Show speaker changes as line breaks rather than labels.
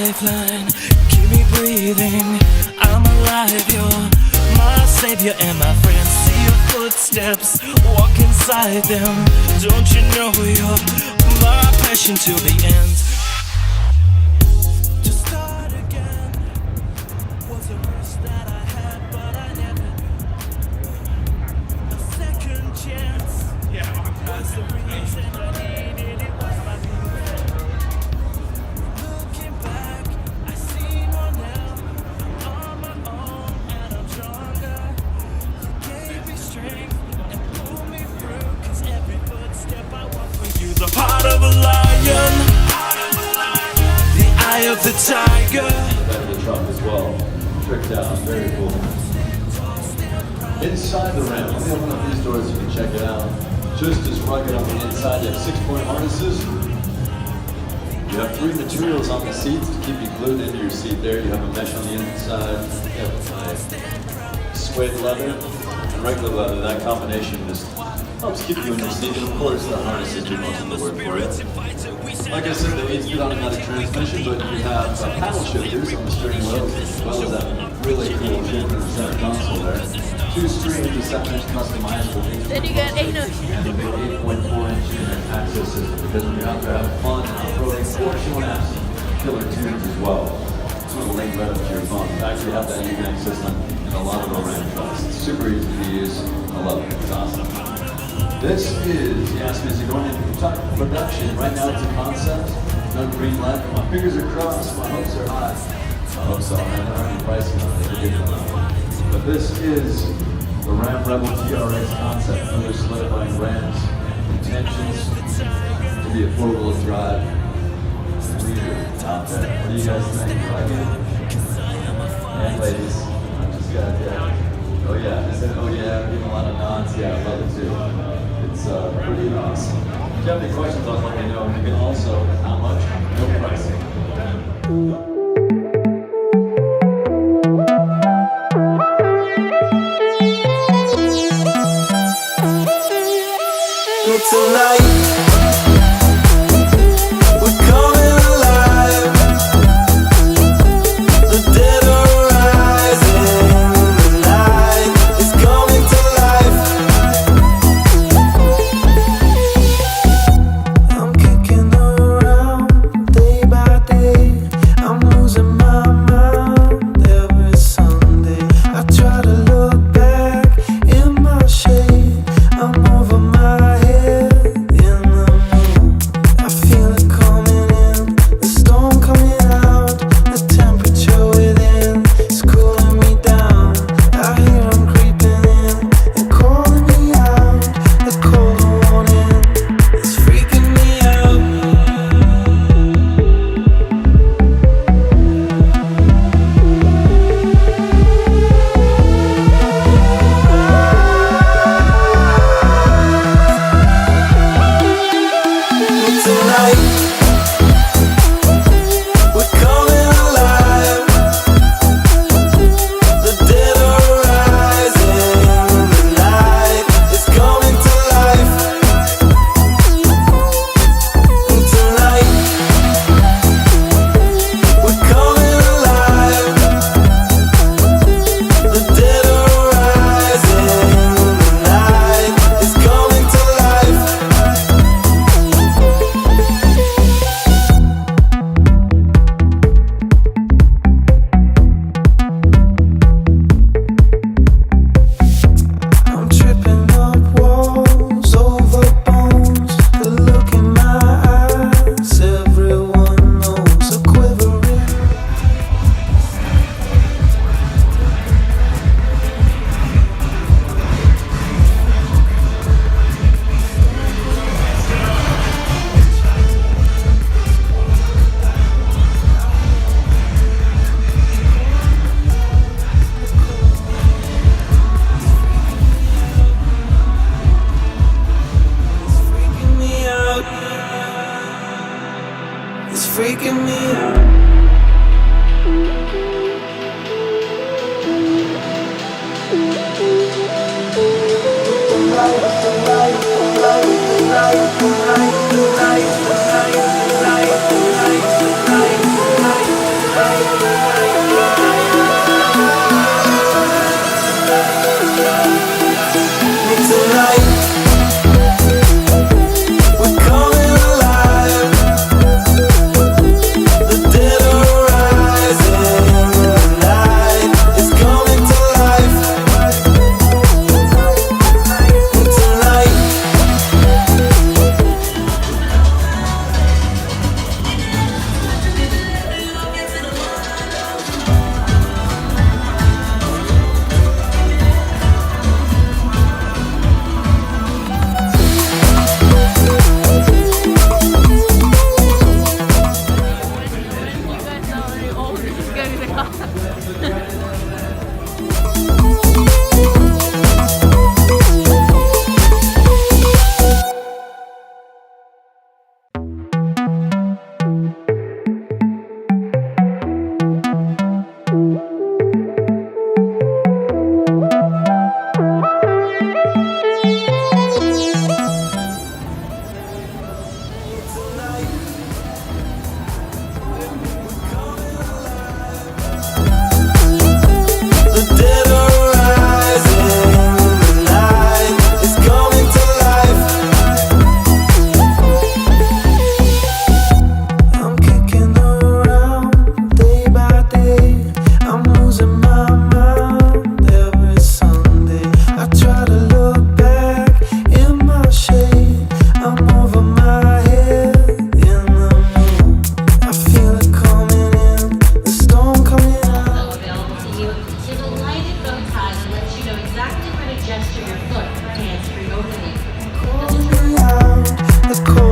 lifeline, keep me breathing. I'm alive, you're my savior and my friend. See your footsteps, walk inside them. Don't you know you're my passion till the end? To start again was a risk that I had, but I never knew. A second chance was the reason I needed. It was my belief. Looking back, I see more now. I'm on my own and I'm stronger. You gave me strength and pulled me through. 'Cause every footstep I walk with you, the heart of a lion, the eye of the tiger.
The back of the truck as well, tricked out, very cool. Inside the ramp, let me open up these doors so you can check it out. Just as rugged on the inside, you have 6-point harnesses. You have 3 materials on the seats to keep you glued into your seat there. You have a mesh on the inside, you have suede leather and regular leather. That combination just helps keep you in your seat. And of course, the harnesses do most of the work for you. Like I said, the 8-speed automatic transmission, but you have paddle shifters on the steering wheels, as well as that really cool shifter in the center console there. 2 screens, a 7-inch customizable.
Then you got 8 notes.
And a big 8.4-inch internet access system, because when you're out there having fun and off-roading, of course you want to have some killer tunes as well. So it'll link right up to your phone. In fact, we have that Uconnect system in a lot of our Ram trucks. It's super easy to use. I love it. It's awesome. This is, yes, is going into production. Right now it's a concept. No green light. My fingers are crossed. My hopes are high. I hope so. I'm already pricing on it. But this is the Ram Rebel TRX concept, further solidifying Ram's intentions to be a 4-wheel drive leader out there. What do you guys think? You like it? And ladies, I just got yeah. Oh yeah, I said oh yeah, getting a lot of nods. Yeah, I love it too. It's pretty awesome. If you have any questions on let me know. You can also, how much? No pricing.
Tonight, we're coming alive. The dead are rising. The night is coming to life. I'm kicking around day by day. I'm losing my mind every Sunday. I try to look back in my shade. I'm over my head. freaking me out.
It's cold.